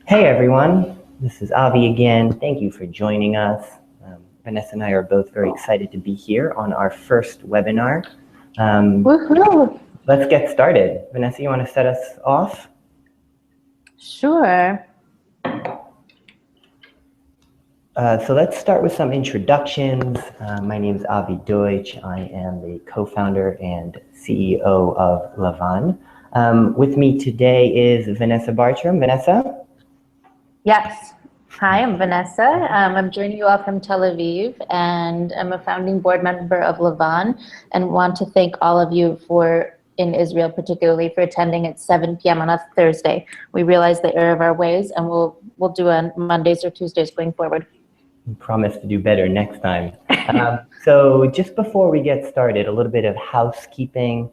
Hey everyone, this is Avi again. Thank you for joining us. Vanessa and I are both very excited to be here on our first webinar. Woohoo! Let's get started. Vanessa, you want to set us off? Sure. So let's start with some introductions. My name is Avi Deutsch. I am the co-founder and CEO of LAVAN. With me today is Vanessa Bartram. Vanessa? Yes. Hi, I'm Vanessa. I'm joining you all from Tel Aviv, and I'm a founding board member of LAVAN, and want to thank all of you in Israel, particularly for attending at 7 p.m. on a Thursday. We realize the error of our ways, and we'll do on Mondays or Tuesdays going forward. We promise to do better next time. So just before we get started, a little bit of housekeeping,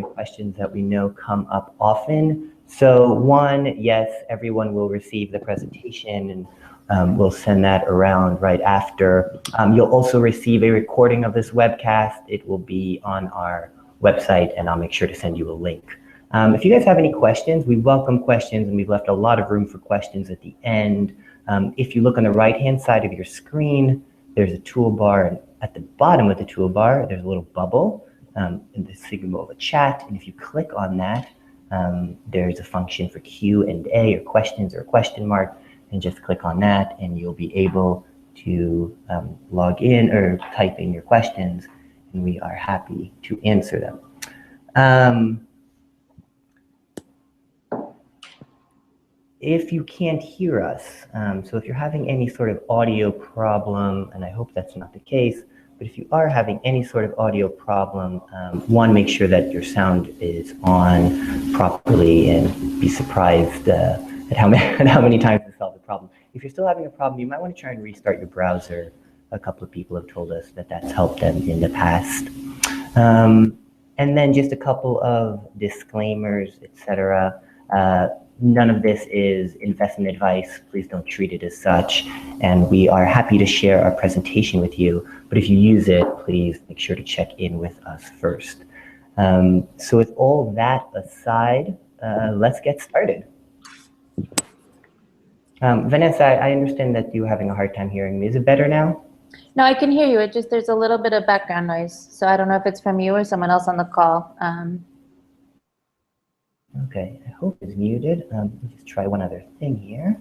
questions that we know come up often. So one, yes, everyone will receive the presentation and we'll send that around right after. You'll also receive a recording of this webcast. It will be on our website and I'll make sure to send you a link. If you guys have any questions, we welcome questions and we've left a lot of room for questions at the end. If you look on the right-hand side of your screen, there's a toolbar, and at the bottom of the toolbar, there's a little bubble in the signal of a chat, and if you click on that, there's a function for Q&A or questions or a question mark, and just click on that and you'll be able to log in or type in your questions, and we are happy to answer them. If you can't hear us, so if you're having any sort of audio problem, and I hope that's not the case, but if you are having any sort of audio problem, one, make sure that your sound is on properly and be surprised at how many times it solves the problem. If you're still having a problem, you might want to try and restart your browser. A couple of people have told us that that's helped them in the past. And then just a couple of disclaimers, etc. None of this is investment advice. Please don't treat it as such. And we are happy to share our presentation with you. But if you use it, please make sure to check in with us first. So with all that aside, let's get started. Vanessa, I understand that you're having a hard time hearing me. Is it better now? No, I can hear you. There's a little bit of background noise. So I don't know if it's from you or someone else on the call. Okay, I hope it's muted. Let me just try one other thing here.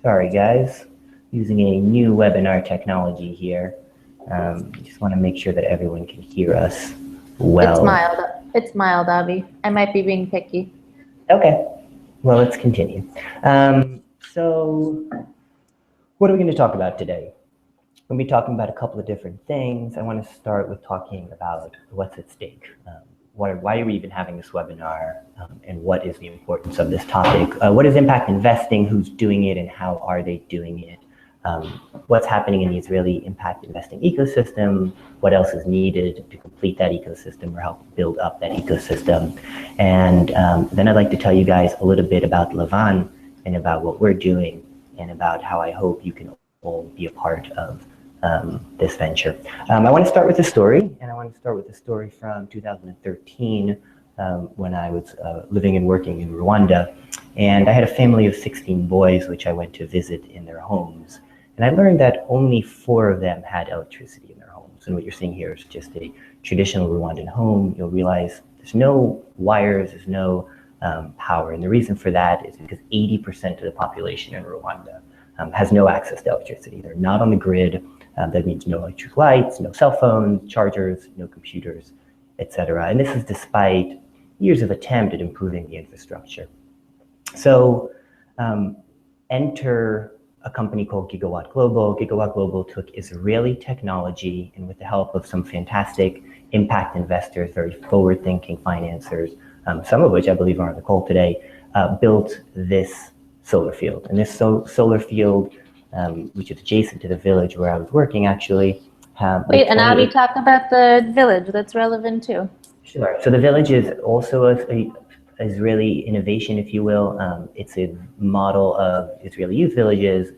Sorry guys, using a new webinar technology here. Just want to make sure that everyone can hear us well. It's mild, Avi. I might be being picky. Okay, well, let's continue. So what are we going to talk about today? We'll be talking about a couple of different things. I want to start with talking about what's at stake. Why are we even having this webinar, and what is the importance of this topic? What is impact investing? Who's doing it and how are they doing it? What's happening in the Israeli impact investing ecosystem? What else is needed to complete that ecosystem or help build up that ecosystem? And then I'd like to tell you guys a little bit about LAVAN and about what we're doing and about how I hope you can all be a part of this venture. I want to start with a story, and I want to start with a story from 2013 when I was living and working in Rwanda, and I had a family of 16 boys which I went to visit in their homes, and I learned that only 4 of them had electricity in their homes. And what you're seeing here is just a traditional Rwandan home. You'll realize there's no wires, there's no power, and the reason for that is because 80% of the population in Rwanda has no access to electricity. They're not on the grid. That means no electric lights, no cell phones, chargers, no computers, etc. And this is despite years of attempt at improving the infrastructure. So enter a company called Gigawatt Global. Gigawatt Global took Israeli technology and with the help of some fantastic impact investors, very forward-thinking financiers, some of which I believe are on the call today, built this solar field. And this solar field, which is adjacent to the village where I was working actually. Wait, and Avi, talk about the village. That's relevant too. Sure. So the village is also a Israeli innovation, if you will. It's a model of Israeli youth villages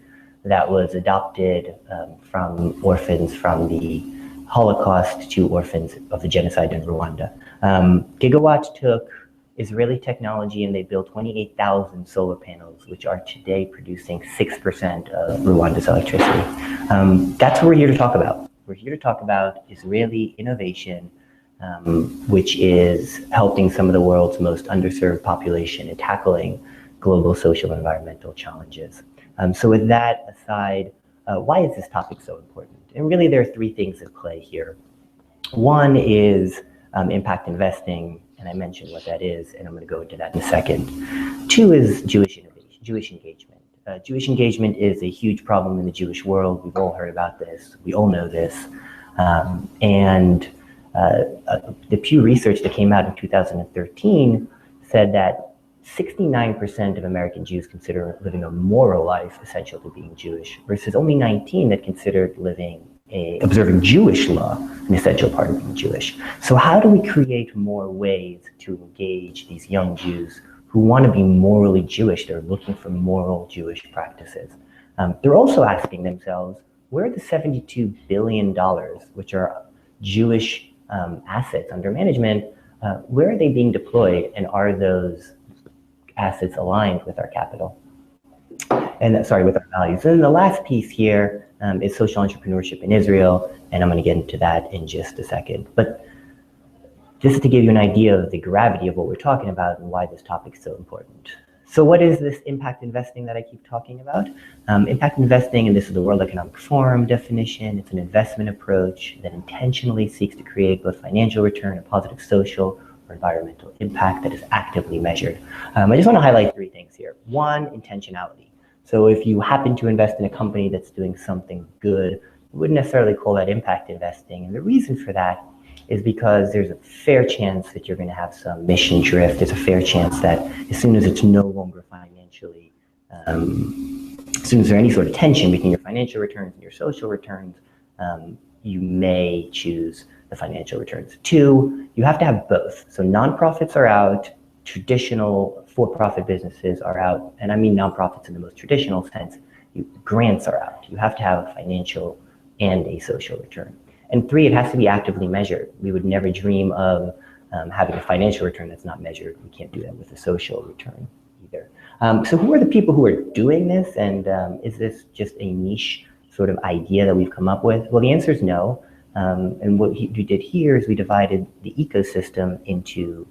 that was adopted from orphans from the Holocaust to orphans of the genocide in Rwanda. Gigawatt took Israeli technology and they built 28,000 solar panels, which are today producing 6% of Rwanda's electricity. That's what we're here to talk about. We're here to talk about Israeli innovation, which is helping some of the world's most underserved population and tackling global social and environmental challenges. So with that aside, why is this topic so important? And really there are three things at play here. One is impact investing, and I mentioned what that is, and I'm going to go into that in a second. Two is Jewish innovation, Jewish engagement. Jewish engagement is a huge problem in the Jewish world. We've all heard about this. We all know this. The Pew research that came out in 2013 said that 69% of American Jews consider living a moral life essential to being Jewish, versus only 19% that considered observing Jewish law an essential part of being Jewish. So how do we create more ways to engage these young Jews who want to be morally Jewish? They're looking for moral Jewish practices. They're also asking themselves, where are the $72 billion, which are Jewish assets under management, where are they being deployed, and are those assets aligned with our capital? And sorry, with our values. And then the last piece here is social entrepreneurship in Israel, and I'm going to get into that in just a second. But just to give you an idea of the gravity of what we're talking about and why this topic is so important. So what is this impact investing that I keep talking about? Impact investing, and this is the World Economic Forum definition, it's an investment approach that intentionally seeks to create both financial return and positive social or environmental impact that is actively measured. I just want to highlight three things here. One, intentionality. So if you happen to invest in a company that's doing something good, you wouldn't necessarily call that impact investing. And the reason for that is because there's a fair chance that you're going to have some mission drift. There's a fair chance that as soon as it's no longer financially, as soon as there's any sort of tension between your financial returns and your social returns, you may choose the financial returns. Two, you have to have both. So nonprofits are out, traditional for-profit businesses are out, and I mean nonprofits in the most traditional sense. Grants are out. You have to have a financial and a social return. And three, it has to be actively measured. We would never dream of having a financial return that's not measured. We can't do that with a social return either. So who are the people who are doing this? And is this just a niche sort of idea that we've come up with? Well, the answer is no. And what we did here is we divided the ecosystem into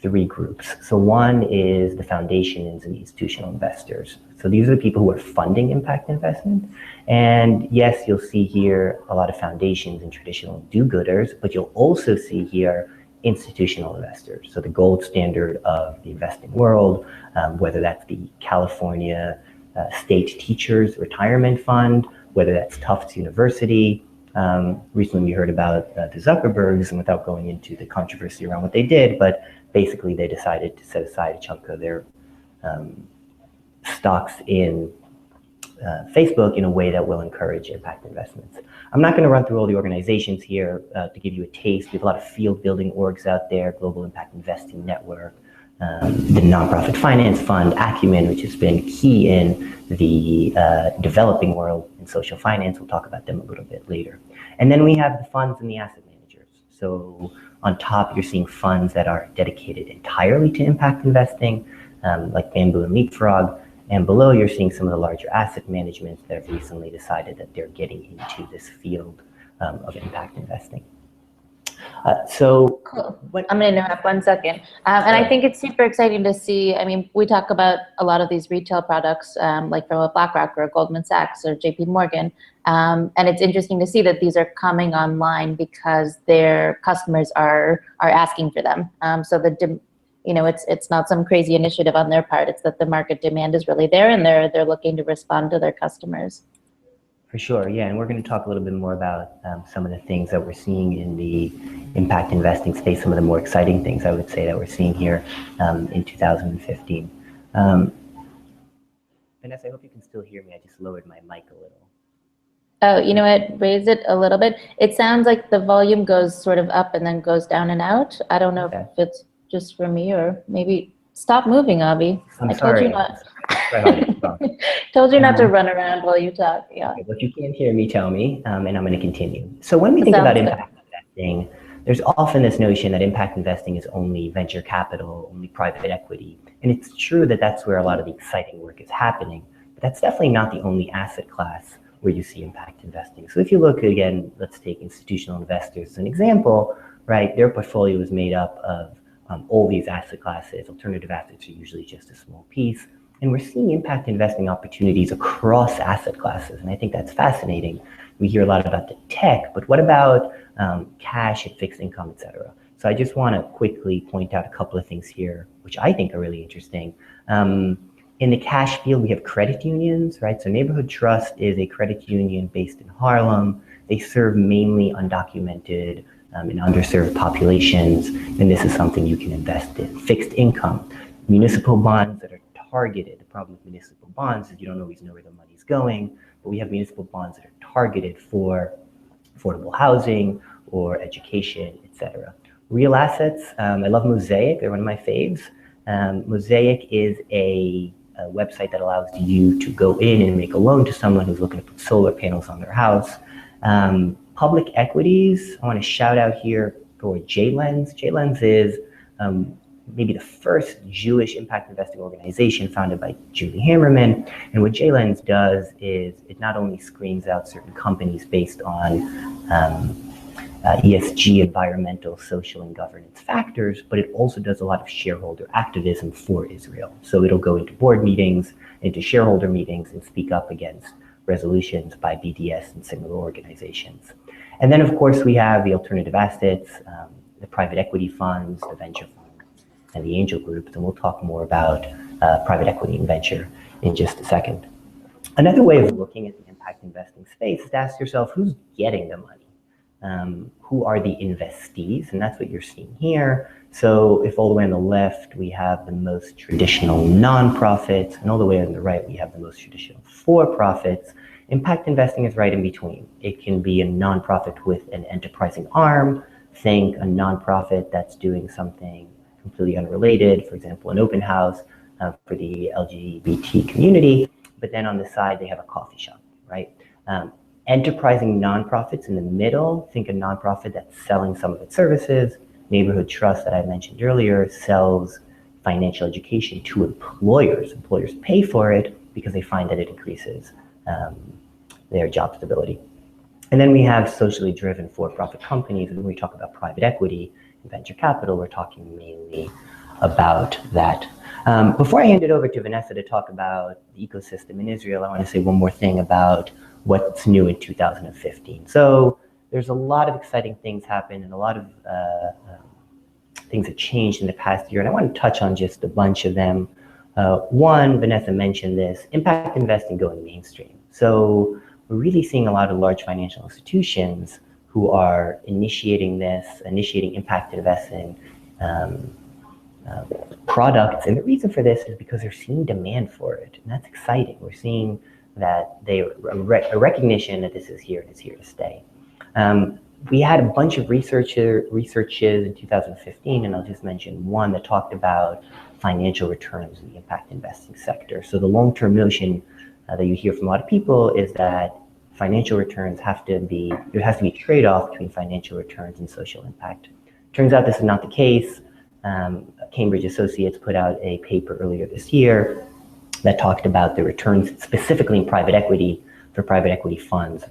three groups. So one is the foundations and the institutional investors. So these are the people who are funding impact investment. And yes, you'll see here a lot of foundations and traditional do-gooders, but you'll also see here institutional investors. So the gold standard of the investing world, whether that's the California State Teachers Retirement Fund, whether that's Tufts University. Recently we heard about the Zuckerbergs, and without going into the controversy around what they did, but basically they decided to set aside a chunk of their stocks in Facebook in a way that will encourage impact investments. I'm not going to run through all the organizations here to give you a taste. We have a lot of field building orgs out there, Global Impact Investing Network, the Nonprofit Finance Fund, Acumen, which has been key in the developing world in social finance. We'll talk about them a little bit later. And then we have the funds and the asset managers. So on top, you're seeing funds that are dedicated entirely to impact investing, like Bamboo and Leapfrog. And below, you're seeing some of the larger asset managements that have recently decided that they're getting into this field of impact investing. Cool. I'm going to interrupt 1 second. And I think it's super exciting to see. I mean, we talk about a lot of these retail products, like from a BlackRock or a Goldman Sachs or JP Morgan. And it's interesting to see that these are coming online because their customers are asking for them. So it's not some crazy initiative on their part. It's that the market demand is really there, and they're looking to respond to their customers. For sure, yeah, and we're going to talk a little bit more about some of the things that we're seeing in the impact investing space, some of the more exciting things I would say that we're seeing here in 2015. Vanessa, I hope you can still hear me. I just lowered my mic a little. Oh, you know what? Raise it a little bit. It sounds like the volume goes sort of up and then goes down and out. I don't know if it's just for me or maybe stop moving, Avi. I told you not. Told you not to run around while you talk. Yeah. Okay, but if you can't hear me, tell me, and I'm going to continue. So when we think about impact investing, there's often this notion that impact investing is only venture capital, only private equity. And it's true that that's where a lot of the exciting work is happening, but that's definitely not the only asset class where you see impact investing. So if you look again, let's take institutional investors as an example, right? Their portfolio is made up of all these asset classes. Alternative assets are usually just a small piece. And we're seeing impact investing opportunities across asset classes. And I think that's fascinating. We hear a lot about the tech, but what about cash and fixed income, et cetera? So I just want to quickly point out a couple of things here, which I think are really interesting. In the cash field, we have credit unions, right? So Neighborhood Trust is a credit union based in Harlem. They serve mainly undocumented and underserved populations, and this is something you can invest in. Fixed income, municipal bonds that are targeted. The problem with municipal bonds is you don't always know where the money's going, but we have municipal bonds that are targeted for affordable housing or education, etc. Real assets, I love Mosaic, they're one of my faves. Mosaic is a website that allows you to go in and make a loan to someone who's looking to put solar panels on their house. Public equities, I want to shout out here for JLens. JLens is maybe the first Jewish impact investing organization founded by Julie Hammerman. And what JLens does is it not only screens out certain companies based on ESG, environmental, social, and governance factors, but it also does a lot of shareholder activism for Israel. So it'll go into board meetings, into shareholder meetings, and speak up against resolutions by BDS and similar organizations. And then, of course, we have the alternative assets, the private equity funds, the venture funds, and the angel groups, and we'll talk more about private equity and venture in just a second. Another way of looking at the impact investing space is to ask yourself, who's getting the money? Who are the investees? And that's what you're seeing here. So if all the way on the left, we have the most traditional nonprofits, and all the way on the right, we have the most traditional for-profits, impact investing is right in between. It can be a nonprofit with an enterprising arm. Think a nonprofit that's doing something completely unrelated, for example, an open house for the LGBT community, but then on the side, they have a coffee shop, right? Enterprising nonprofits in the middle, think a nonprofit that's selling some of its services. Neighborhood Trust that I mentioned earlier sells financial education to employers. Employers pay for it because they find that it increases their job stability. And then we have socially driven for-profit companies. And when we talk about private equity and venture capital, we're talking mainly about that. Before I hand it over to Vanessa to talk about the ecosystem in Israel, I want to say one more thing about what's new in 2015. So there's a lot of exciting things happen and a lot of things that changed in the past year. And I want to touch on just a bunch of them. One, Vanessa mentioned this, impact investing going mainstream. So we're really seeing a lot of large financial institutions who are initiating impact investing products. And the reason for this is because they're seeing demand for it. And that's exciting. We're seeing that a recognition that this is here and it's here to stay. We had a bunch of researches in 2015, and I'll just mention one that talked about financial returns in the impact investing sector. So the long-term notion that you hear from a lot of people is that financial returns there has to be a trade-off between financial returns and social impact. Turns out this is not the case. Cambridge Associates put out a paper earlier this year that talked about the returns specifically in private equity for private equity funds,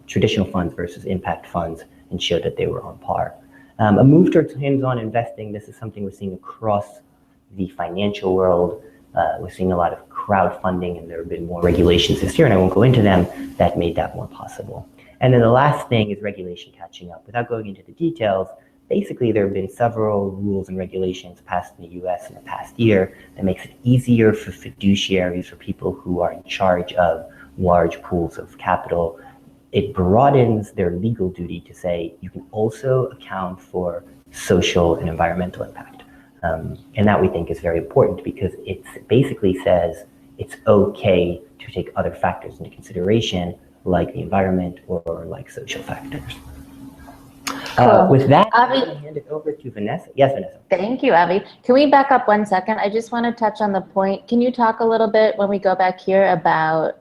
traditional funds versus impact funds, and showed that they were on par. A move towards hands-on investing, this is something we're seeing across the financial world. We're seeing a lot of crowdfunding, and there have been more regulations this year, and I won't go into them, that made that more possible. And then the last thing is regulation catching up. Without going into the details, basically there have been several rules and regulations passed in the US in the past year that makes it easier for fiduciaries, for people who are in charge of large pools of capital. It broadens their legal duty to say you can also account for social and environmental impact. And that we think is very important because it basically says it's okay to take other factors into consideration, like the environment or like social factors. Cool. With that, Avi, I'm going to hand it over to Vanessa. Yes, Vanessa. Thank you, Avi. Can we back up 1 second? I just want to touch on the point. Can you talk a little bit when we go back here about,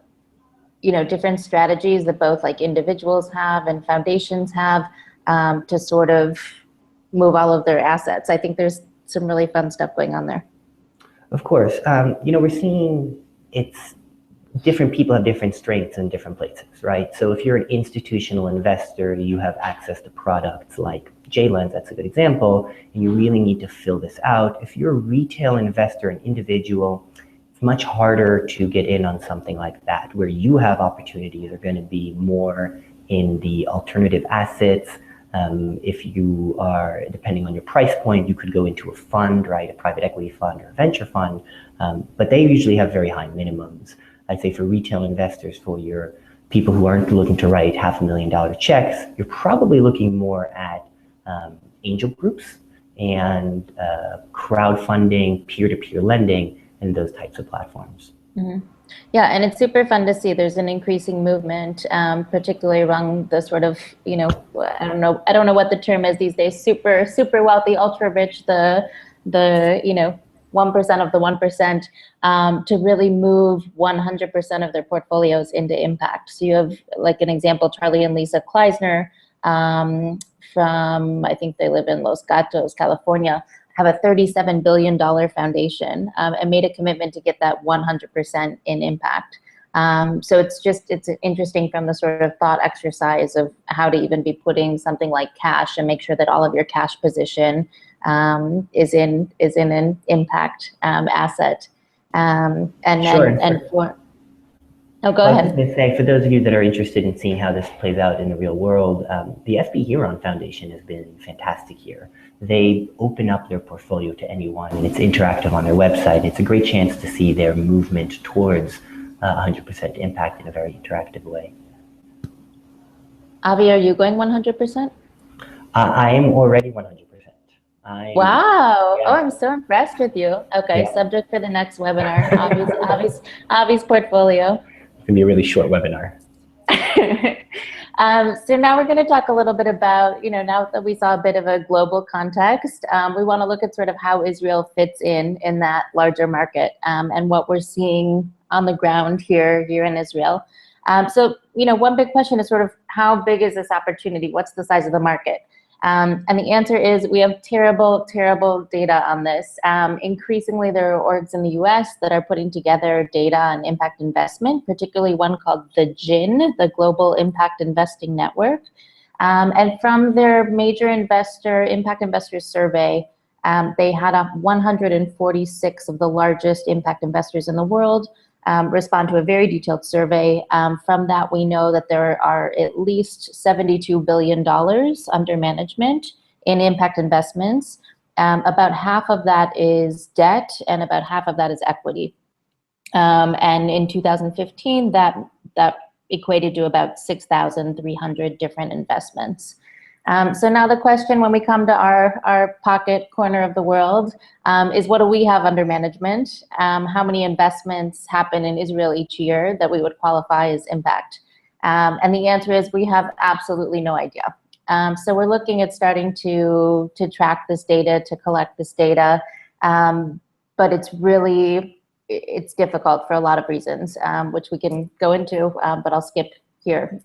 different strategies that both like individuals have and foundations have to sort of move all of their assets. I think there's some really fun stuff going on there. Of course. We're seeing it's different people have different strengths in different places, right? So if you're an institutional investor, you have access to products like JLens, that's a good example, and you really need to fill this out. If you're a retail investor, an individual, it's much harder to get in on something like that. Where you have opportunities are going to be more in the alternative assets. If you are, depending on your price point, you could go into a fund, right? A private equity fund or a venture fund, but they usually have very high minimums. I'd say for retail investors, for your people who aren't looking to write $500,000 checks, you're probably looking more at angel groups and crowdfunding, peer-to-peer lending, and those types of platforms. Mm-hmm. Yeah, and it's super fun to see. There's an increasing movement, particularly among the sort of, I don't know what the term is these days, super wealthy, ultra rich, the 1% of the 1%, to really move 100% of their portfolios into impact. So you have, like an example, Charlie and Lisa Kleisner from, I think they live in Los Gatos, California, have a $37 billion foundation and made a commitment to get that 100% in impact. So it's interesting from the sort of thought exercise of how to even be putting something like cash and make sure that all of your cash position is in an impact asset. Sure. Go ahead. I was going to say, for those of you that are interested in seeing how this plays out in the real world, the FB Huron Foundation has been fantastic here. They open up their portfolio to anyone, and it's interactive on their website. It's a great chance to see their movement towards 100% impact in a very interactive way. Avi, are you going 100%? I am already 100%. Wow. Yeah. Oh, I'm so impressed with you. Okay, yeah. Subject for the next webinar, Avi's portfolio. It's going to be a really short webinar. So now we're going to talk a little bit about, now that we saw a bit of a global context, we want to look at sort of how Israel fits in that larger market and what we're seeing on the ground here in Israel. So, one big question is sort of how big is this opportunity? What's the size of the market? And the answer is we have terrible, terrible data on this. Increasingly, there are orgs in the US that are putting together data on impact investment, particularly one called the GIN, the Global Impact Investing Network. And from their major impact investors survey, they had 146 of the largest impact investors in the world respond to a very detailed survey. From that, we know that there are at least $72 billion under management in impact investments. About half of that is debt and about half of that is equity. And in 2015, that equated to about 6,300 different investments. So now the question when we come to our pocket corner of the world is what do we have under management? How many investments happen in Israel each year that we would qualify as impact? And the answer is we have absolutely no idea. So we're looking at starting to track this data, to collect this data, but it's difficult for a lot of reasons, which we can go into, but I'll skip here.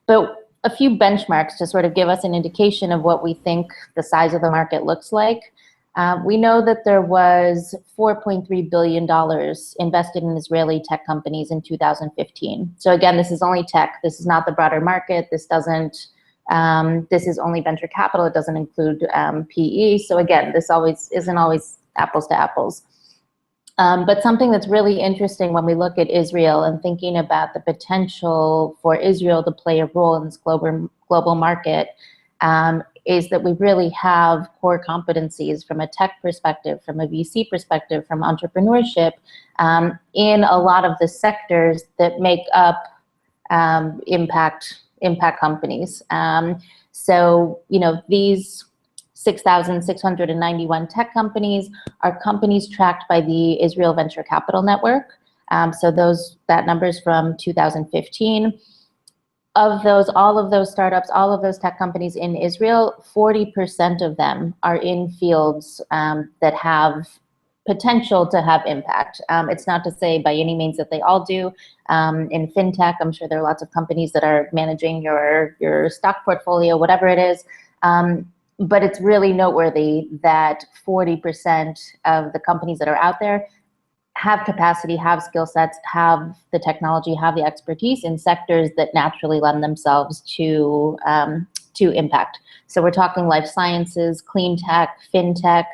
But a few benchmarks to sort of give us an indication of what we think the size of the market looks like. We know that there was $4.3 billion invested in Israeli tech companies in 2015. So again, this is only tech. This is not the broader market. This is only venture capital. It doesn't include PE. So again, this isn't always apples to apples. But something that's really interesting when we look at Israel and thinking about the potential for Israel to play a role in this global market is that we really have core competencies from a tech perspective, from a VC perspective, from entrepreneurship in a lot of the sectors that make up impact companies. So, these 6,691 tech companies are companies tracked by the Israel Venture Capital Network. So that number is from 2015. Of those, all of those startups, all of those tech companies in Israel, 40% of them are in fields that have potential to have impact. It's not to say by any means that they all do. In fintech, I'm sure there are lots of companies that are managing your stock portfolio, whatever it is. but it's really noteworthy that 40% of the companies that are out there have capacity, have skill sets, have the technology, have the expertise in sectors that naturally lend themselves to impact. So we're talking life sciences, clean tech, fintech,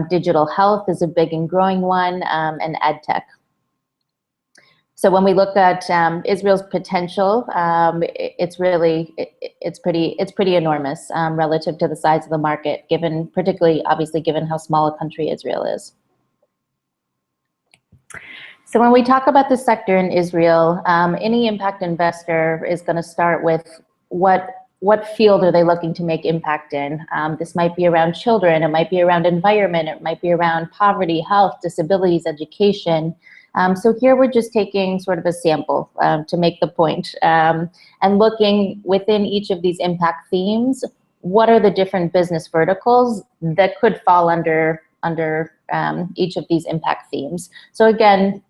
digital health is a big and growing one, and ed tech. So when we look at Israel's potential, it's pretty enormous relative to the size of the market, given particularly obviously given how small a country Israel is. So when we talk about the sector in Israel, any impact investor is going to start with what field are they looking to make impact in? This might be around children, it might be around environment, it might be around poverty, health, disabilities, education. So here we're just taking sort of a sample to make the point, and looking within each of these impact themes, what are the different business verticals that could fall under each of these impact themes. So again,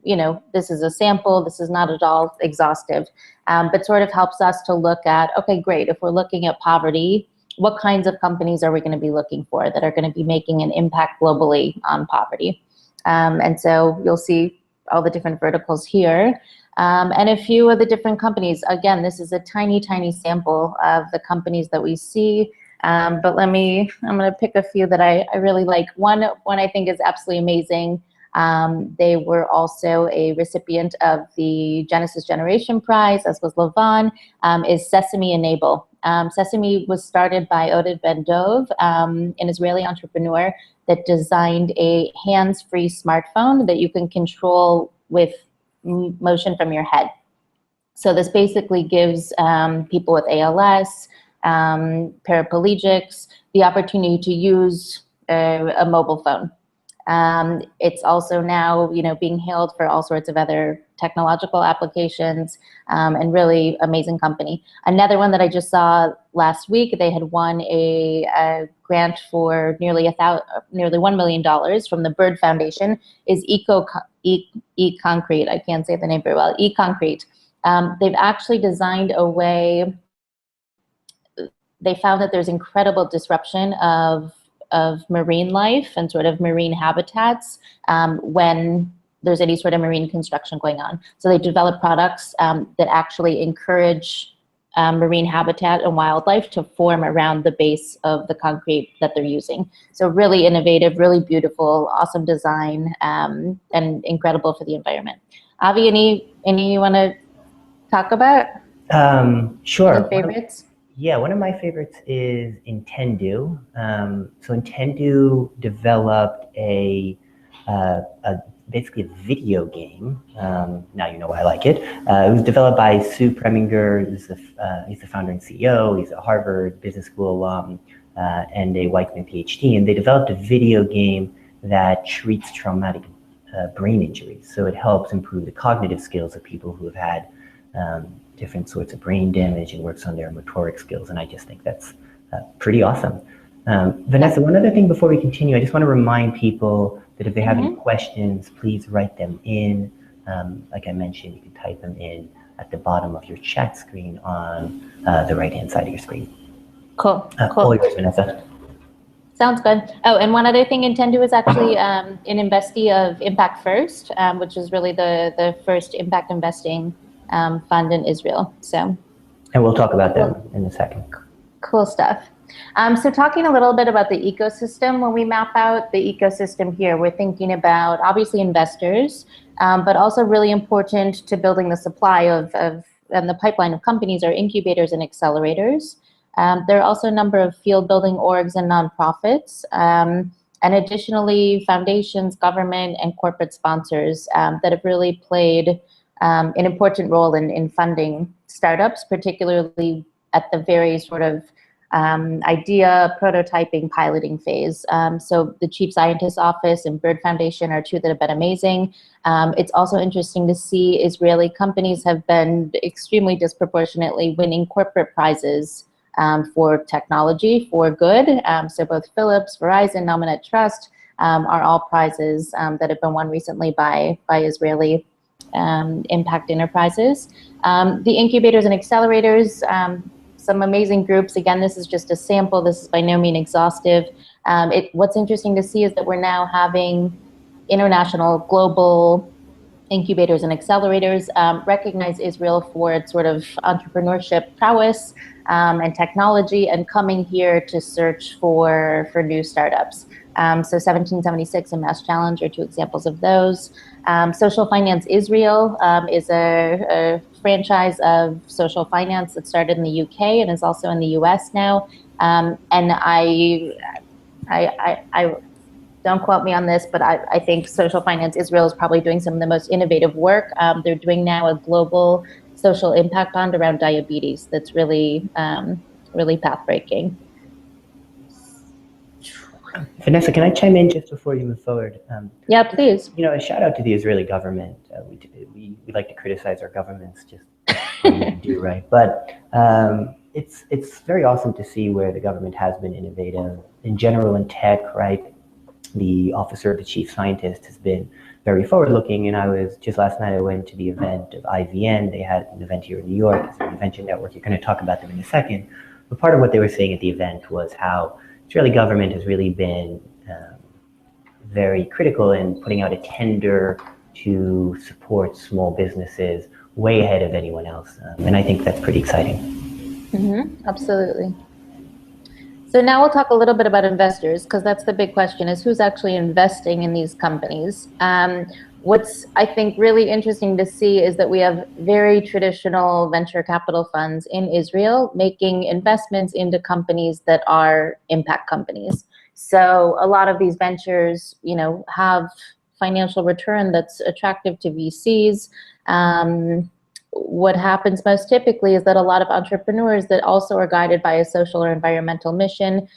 this is a sample, this is not at all exhaustive, but sort of helps us to look at, okay, great, if we're looking at poverty, what kinds of companies are we going to be looking for that are going to be making an impact globally on poverty? And so you'll see all the different verticals here. And a few of the different companies. Again, this is a tiny, tiny sample of the companies that we see. But I'm going to pick a few that I really like. One I think is absolutely amazing. They were also a recipient of the Genesis Generation Prize, as was LAVAN, is Sesame Enable. Sesame was started by Oded Ben-Dov, an Israeli entrepreneur that designed a hands-free smartphone that you can control with motion from your head. So this basically gives people with ALS, paraplegics, the opportunity to use a mobile phone. It's also now, being hailed for all sorts of other technological applications, and really amazing company. Another one that I just saw last week, they had won a grant for nearly $1 million from the Bird Foundation, is E-Concrete. I can't say the name very well. E-Concrete. They've actually designed a way. They found that there's incredible disruption of marine life and sort of marine habitats when there's any sort of marine construction going on. So they develop products that actually encourage marine habitat and wildlife to form around the base of the concrete that they're using. So really innovative, really beautiful, awesome design, and incredible for the environment. Avi, any you want to talk about? Sure. Any favorites? One of my favorites is Intendu. So Intendu developed basically a video game. Now you know why I like it. It was developed by Sue Preminger. He's the founder and CEO. He's a Harvard Business School alum and a Weizmann PhD. And they developed a video game that treats traumatic brain injuries. So it helps improve the cognitive skills of people who have had different sorts of brain damage and works on their motoric skills. And I just think that's pretty awesome. Vanessa, one other thing before we continue, I just want to remind people that if they have any questions, please write them in. Like I mentioned, you can type them in at the bottom of your chat screen on the right-hand side of your screen. Cool. All yours, Vanessa. Sounds good. Oh, and one other thing, Intendu is actually an investee of Impact First, which is really the first impact investing fund in Israel. So, and we'll talk about them in a second. Cool stuff. So talking a little bit about the ecosystem, when we map out the ecosystem here, we're thinking about obviously investors, but also really important to building the supply and the pipeline of companies are incubators and accelerators. There are also a number of field building orgs and nonprofits, and additionally foundations, government, and corporate sponsors that have really played an important role in funding startups, particularly at the very sort of idea, prototyping, piloting phase. So the Chief Scientist's Office and Bird Foundation are two that have been amazing. It's also interesting to see Israeli companies have been extremely disproportionately winning corporate prizes for technology, for good. So both Philips, Verizon, Nominate Trust are all prizes that have been won recently by Israeli impact enterprises. The incubators and accelerators, some amazing groups. Again, this is just a sample. This is by no means exhaustive. What's interesting to see is that we're now having international, global incubators and accelerators recognize Israel for its sort of entrepreneurship prowess and technology, and coming here to search for new startups. So 1776 and Mass Challenge are two examples of those. Social Finance Israel is a franchise of social finance that started in the UK and is also in the US now. And I don't quote me on this, but I think Social Finance Israel is probably doing some of the most innovative work. They're doing now a global social impact bond around diabetes that's really, really path-breaking. Vanessa, can I chime in just before you move forward? Yeah, please. You know, a shout out to the Israeli government. We like to criticize our governments just when we do, right? But it's very awesome to see where the government has been innovative in general in tech, right? The officer of the chief scientist has been very forward-looking, and just last night I went to the event of IVN. They had an event here in New York. It's an Invention Network. You're going to talk about them in a second. But part of what they were saying at the event was how Israeli government has really been very critical in putting out a tender to support small businesses way ahead of anyone else. And I think that's pretty exciting. Mm-hmm, absolutely. So now we'll talk a little bit about investors, because that's the big question, is who's actually investing in these companies. What's, I think, really interesting to see is that we have very traditional venture capital funds in Israel making investments into companies that are impact companies. So a lot of these ventures, you know, have financial return that's attractive to VCs. What happens most typically is that a lot of entrepreneurs that also are guided by a social or environmental mission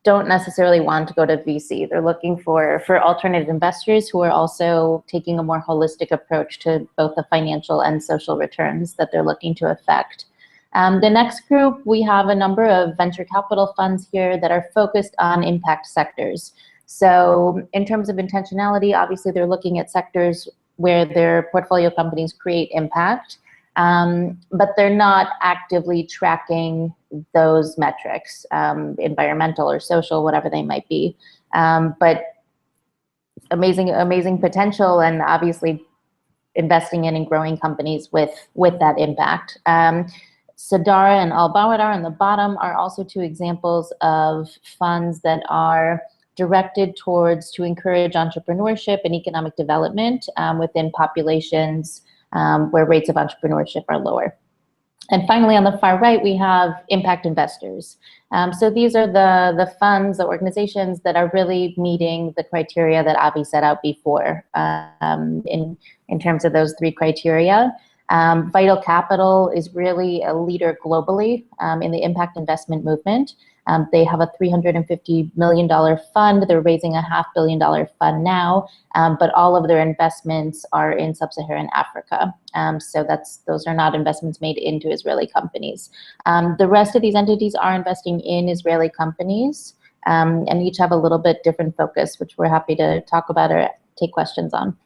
don't necessarily want to go to VC. They're looking for alternate investors who are also taking a more holistic approach to both the financial and social returns that they're looking to affect. The next group, we have a number of venture capital funds here that are focused on impact sectors. So in terms of intentionality, obviously they're looking at sectors where their portfolio companies create impact, but they're not actively tracking those metrics, environmental or social, whatever they might be. But amazing potential, and obviously investing in and growing companies with that impact. Sadara and Al-Bawadar on the bottom are also two examples of funds that are directed towards to encourage entrepreneurship and economic development within populations where rates of entrepreneurship are lower. And finally, on the far right, we have impact investors. So these are the funds, the organizations that are really meeting the criteria that Avi set out before in terms of those three criteria. Vital Capital is really a leader globally in the impact investment movement. They have a $350 million fund. They're raising a $500 million fund now, but all of their investments are in sub-Saharan Africa. So those are not investments made into Israeli companies. The rest of these entities are investing in Israeli companies, and each have a little bit different focus, which we're happy to talk about or take questions on.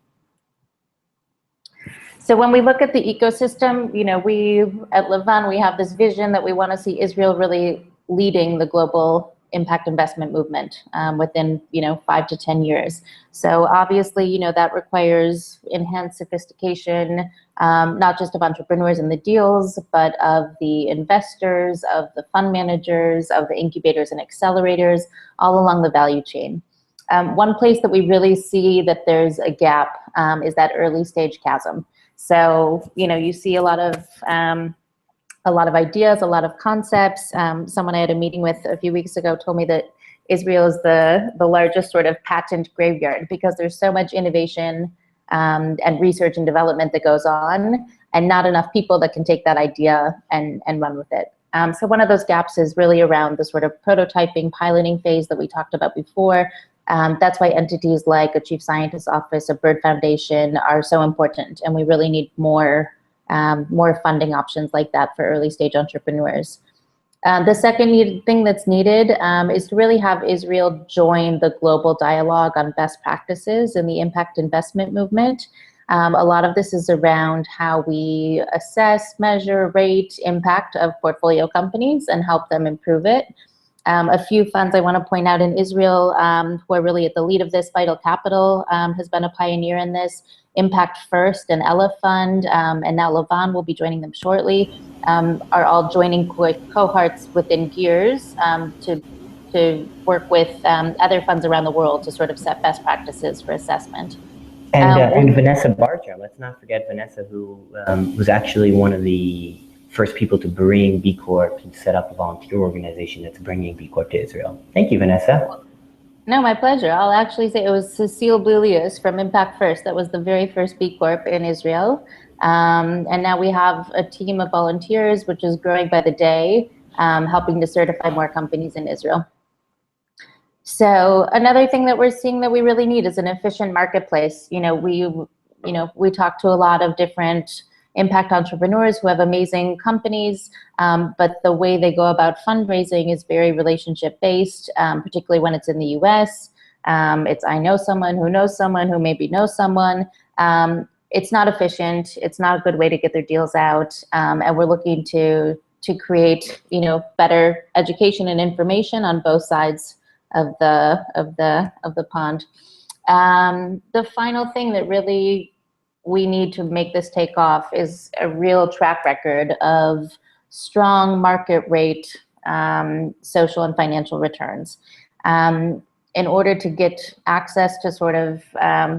So when we look at the ecosystem, you know, we at LAVAN, we have this vision that we want to see Israel really leading the global impact investment movement within, 5 to 10 years. So obviously, that requires enhanced sophistication, not just of entrepreneurs and the deals, but of the investors, of the fund managers, of the incubators and accelerators, all along the value chain. One place that we really see that there's a gap is that early stage chasm. So, you see a lot of ideas, a lot of concepts. Someone I had a meeting with a few weeks ago told me that Israel is the largest sort of patent graveyard because there's so much innovation and research and development that goes on, and not enough people that can take that idea and run with it. So one of those gaps is really around the sort of prototyping, piloting phase that we talked about before. That's why entities like a chief scientist's office, a Bird Foundation are so important, and we really need more funding options like that for early stage entrepreneurs. The second thing that's needed is to really have Israel join the global dialogue on best practices in the impact investment movement. A lot of this is around how we assess, measure, rate impact of portfolio companies and help them improve it. A few funds I want to point out in Israel who are really at the lead of this. Vital Capital has been a pioneer in this. Impact First and Ella Fund, and now LAVAN will be joining them shortly, are all joining cohorts within Gears to work with other funds around the world to sort of set best practices for assessment. And Vanessa Bartram, let's not forget Vanessa, who was actually one of the first people to bring B Corp and set up a volunteer organization that's bringing B Corp to Israel. Thank you, Vanessa. No, my pleasure. I'll actually say it was Cecile Bliulius from Impact First. That was the very first B Corp in Israel. And now we have a team of volunteers, which is growing by the day, helping to certify more companies in Israel. So another thing that we're seeing that we really need is an efficient marketplace. We talk to a lot of different impact entrepreneurs who have amazing companies, but the way they go about fundraising is very relationship based, particularly when it's in the US. It's I know someone who maybe knows someone. It's not efficient. It's not a good way to get their deals out. And we're looking to create, better education and information on both sides of the pond. The final thing that really we need to make this take off is a real track record of strong market rate social and financial returns. In order to get access to sort of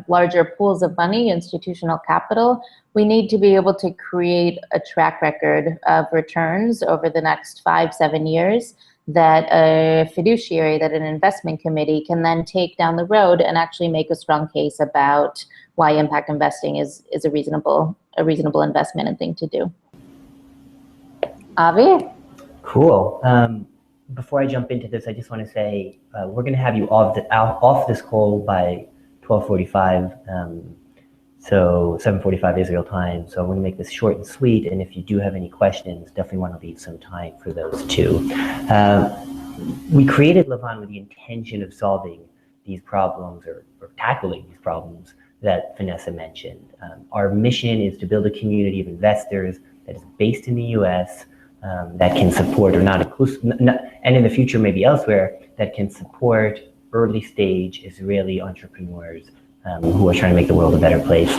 larger pools of money, institutional capital, we need to be able to create a track record of returns over the next 5-7 years that a fiduciary, that an investment committee can then take down the road and actually make a strong case about why impact investing is a reasonable investment and thing to do. Avi? Cool. Before I jump into this, I just want to say we're going to have you off this call by 12:45, so 7:45 Israel time. So I'm going to make this short and sweet. And if you do have any questions, definitely want to leave some time for those too. We created LAVAN with the intention of solving these problems or tackling these problems that Vanessa mentioned. Our mission is to build a community of investors that is based in the US, that can support, or not inclusive, and in the future maybe elsewhere, that can support early stage Israeli entrepreneurs who are trying to make the world a better place.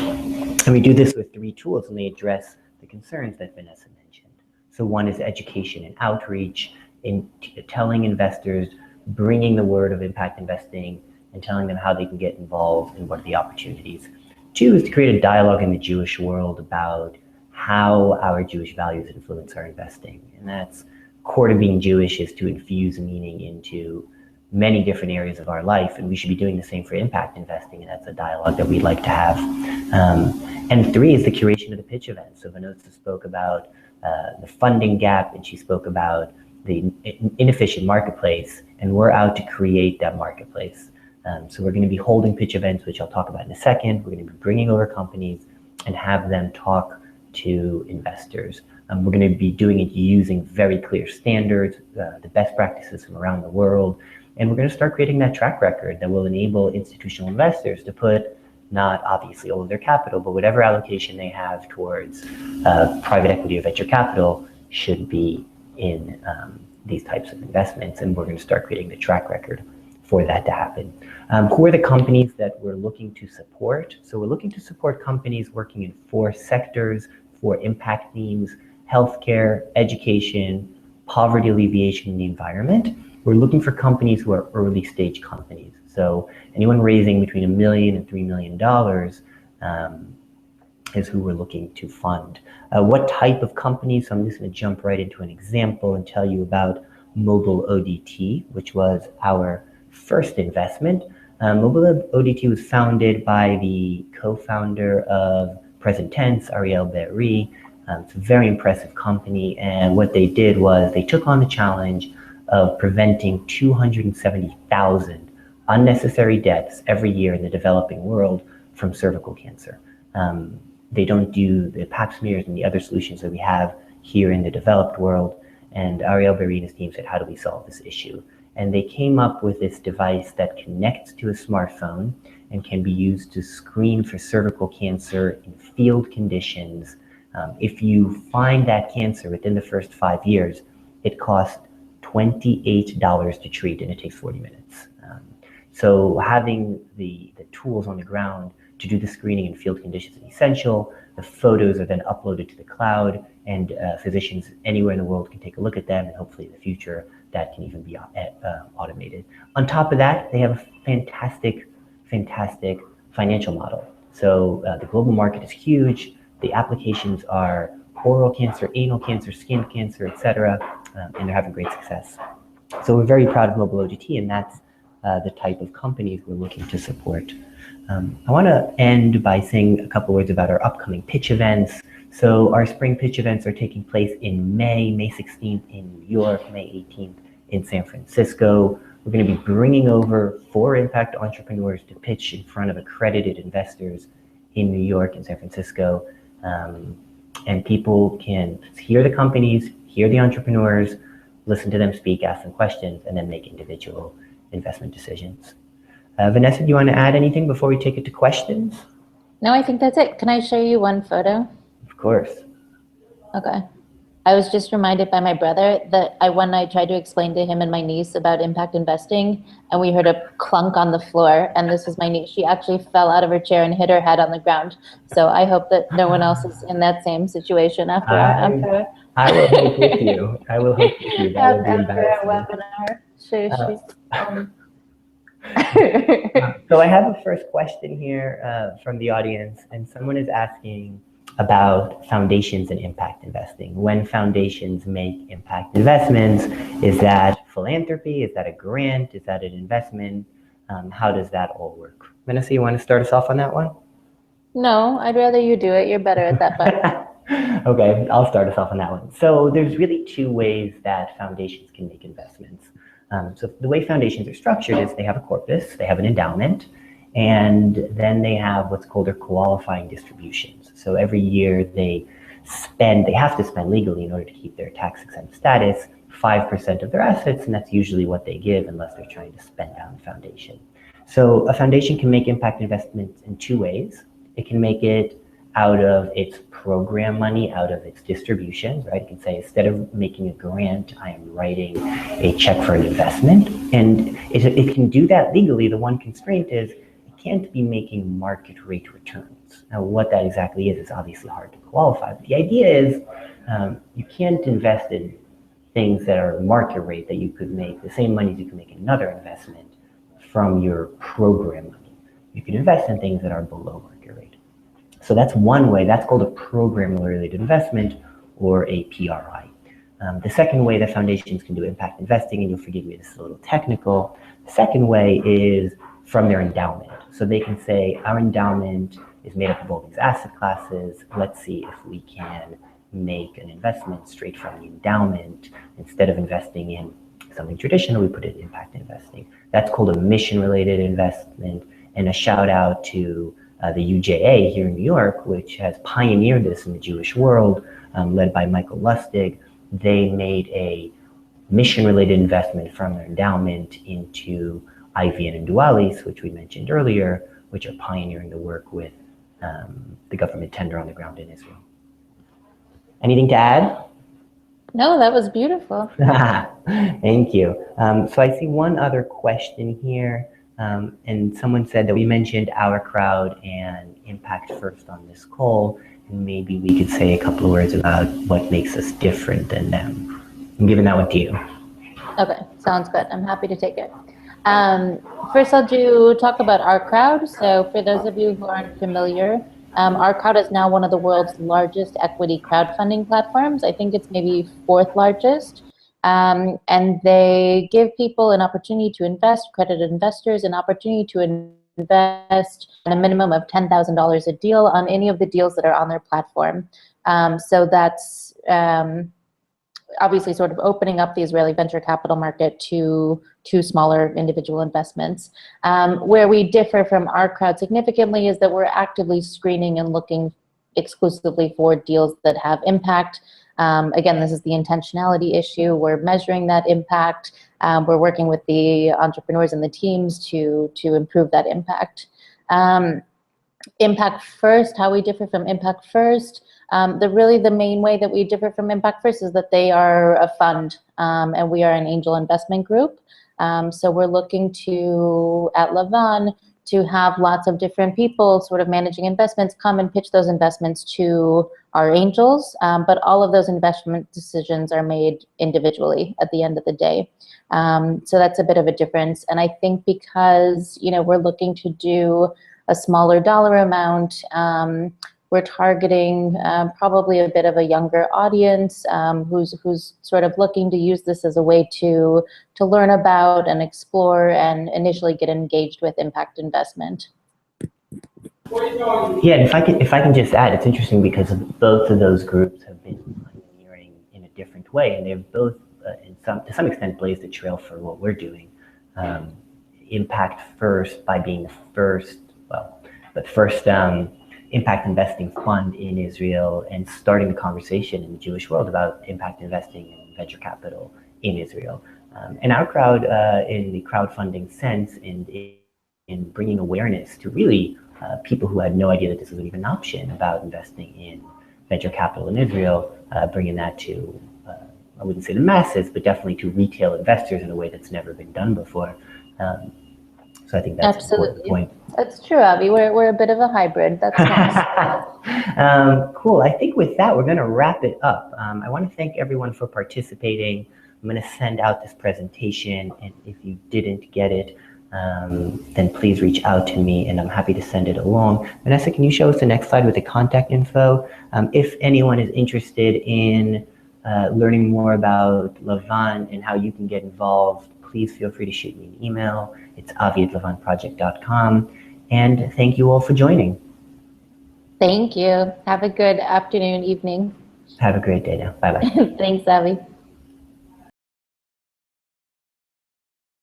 And we do this with 3 tools, and they address the concerns that Vanessa mentioned. So one is education and outreach, in telling investors, bringing the word of impact investing and telling them how they can get involved and what are the opportunities. 2 is to create a dialogue in the Jewish world about how our Jewish values influence our investing. And that's core to being Jewish, is to infuse meaning into many different areas of our life, and we should be doing the same for impact investing, and that's a dialogue that we'd like to have. And 3 is the curation of the pitch event. So Vanessa spoke about the funding gap, and she spoke about the inefficient marketplace, and we're out to create that marketplace. So we're going to be holding pitch events, which I'll talk about in a second. We're going to be bringing over companies and have them talk to investors. We're going to be doing it using very clear standards, the best practices from around the world. And we're going to start creating that track record that will enable institutional investors to put not obviously all of their capital, but whatever allocation they have towards private equity or venture capital should be in these types of investments. And we're going to start creating the track record for that to happen. Who are the companies that we're looking to support? So we're looking to support companies working in 4 sectors, 4 impact themes: healthcare, education, poverty alleviation, and the environment. We're looking for companies who are early stage companies. So anyone raising between $1 million and $3 million is who we're looking to fund. What type of companies? So I'm just going to jump right into an example and tell you about Mobile ODT, which was our first investment. Mobile ODT was founded by the co-founder of Present Tense, Ariel Berry. It's a very impressive company, and what they did was they took on the challenge of preventing 270,000 unnecessary deaths every year in the developing world from cervical cancer. They don't do the pap smears and the other solutions that we have here in the developed world, and Ariel Berry and his team said, how do we solve this issue? and they came up with this device that connects to a smartphone and can be used to screen for cervical cancer in field conditions. If you find that cancer within the first 5 years, it costs $28 to treat, and it takes 40 minutes. So having the tools on the ground to do the screening in field conditions is essential. The photos are then uploaded to the cloud, and physicians anywhere in the world can take a look at them, and hopefully in the future that can even be automated. On top of that, they have a fantastic financial model. So the global market is huge. The applications are oral cancer, anal cancer, skin cancer, etc., and they're having great success. So we're very proud of Global OGT, and that's the type of companies we're looking to support. I want to end by saying a couple words about our upcoming pitch events. So our spring pitch events are taking place in May 16th in New York, May 18th in San Francisco. We're going to be bringing over 4 impact entrepreneurs to pitch in front of accredited investors in New York and San Francisco. And people can hear the companies, hear the entrepreneurs, listen to them speak, ask them questions, and then make individual investment decisions. Vanessa, do you want to add anything before we take it to questions? No, I think that's it. Can I show you one photo? Of course. Okay. I was just reminded by my brother that when I tried to explain to him and my niece about impact investing, and we heard a clunk on the floor, and this is my niece. She actually fell out of her chair and hit her head on the ground. So I hope that no one else is in that same situation after. I will hope with you. I will hope with you. That would be embarrassing. After our webinar. So I have a first question here from the audience, and someone is asking about foundations and impact investing. When foundations make impact investments, is that philanthropy? Is that a grant? Is that an investment? How does that all work? Vanessa, you want to start us off on that one? No, I'd rather you do it. You're better at that part. Okay, I'll start us off on that one. So there's really 2 ways that foundations can make investments. So the way foundations are structured is they have a corpus, they have an endowment, and then they have what's called their qualifying distributions. So every year they have to spend legally in order to keep their tax-exempt status, 5% of their assets, and that's usually what they give unless they're trying to spend down the foundation. So a foundation can make impact investments in 2 ways. It can make it out of its program money, out of its distributions, right? You can say, instead of making a grant, I am writing a check for an investment. And it can do that legally. The one constraint is it can't be making market rate returns. Now, what that exactly is obviously hard to qualify. But the idea is you can't invest in things that are market rate that you could make the same money as you can make another investment from your program money. You can invest in things that are below market rate. So that's one way. That's called a program-related investment, or a PRI. The second way that foundations can do impact investing, and you'll forgive me, this is a little technical. The second way is from their endowment. So they can say, our endowment is made up of all these asset classes. Let's see if we can make an investment straight from the endowment. Instead of investing in something traditional, we put it in impact investing. That's called a mission-related investment. And a shout out to the UJA here in New York, which has pioneered this in the Jewish world, led by Michael Lustig. They made a mission-related investment from their endowment into IVN and Dualis, which we mentioned earlier, which are pioneering the work with the government tender on the ground in Israel. Anything to add? No, that was beautiful. Thank you. So I see one other question here. And someone said that we mentioned our crowd and impact first on this call, and maybe we could say a couple of words about what makes us different than them. I'm giving that one to you. Okay, sounds good. I'm happy to take it. First, I'll talk about our crowd. So for those of you who aren't familiar, our crowd is now one of the world's largest equity crowdfunding platforms. I think it's maybe 4th largest. And they give people an opportunity to invest, accredited investors, an opportunity to invest at a minimum of $10,000 a deal on any of the deals that are on their platform. So that's obviously sort of opening up the Israeli venture capital market to smaller individual investments. Where we differ from our crowd significantly is that we're actively screening and looking exclusively for deals that have impact. Again, this is the intentionality issue. We're measuring that impact. We're working with the entrepreneurs and the teams to improve that impact. Impact First, how we differ from Impact First. The main way that we differ from Impact First is that they are a fund, and we are an angel investment group. So we're looking to, at LAVAN, to have lots of different people sort of managing investments come and pitch those investments to our angels, but all of those investment decisions are made individually at the end of the day. So that's a bit of a difference. And I think because, we're looking to do a smaller dollar amount, we're targeting probably a bit of a younger audience who's sort of looking to use this as a way to learn about and explore and initially get engaged with impact investment. Yeah, and if I can just add, it's interesting because both of those groups have been pioneering in a different way, and they've both, to some extent, blazed a trail for what we're doing. Impact First by being the first impact investing fund in Israel and starting the conversation in the Jewish world about impact investing and venture capital in Israel. And our crowd, in the crowdfunding sense, and in bringing awareness to really people who had no idea that this was even an option about investing in venture capital in Israel, bringing that to, I wouldn't say the masses, but definitely to retail investors in a way that's never been done before. So I think that's Absolutely. an important point. That's true, Avi. We're a bit of a hybrid. That's nice. Cool. I think with that, we're going to wrap it up. I want to thank everyone for participating. I'm going to send out this presentation, and if you didn't get it, then please reach out to me, and I'm happy to send it along. Vanessa, can you show us the next slide with the contact info? If anyone is interested in learning more about LAVAN and how you can get involved, please feel free to shoot me an email. It's avi@lavanproject.com. And thank you all for joining. Thank you. Have a good afternoon, evening. Have a great day now. Bye-bye. Thanks, Avi.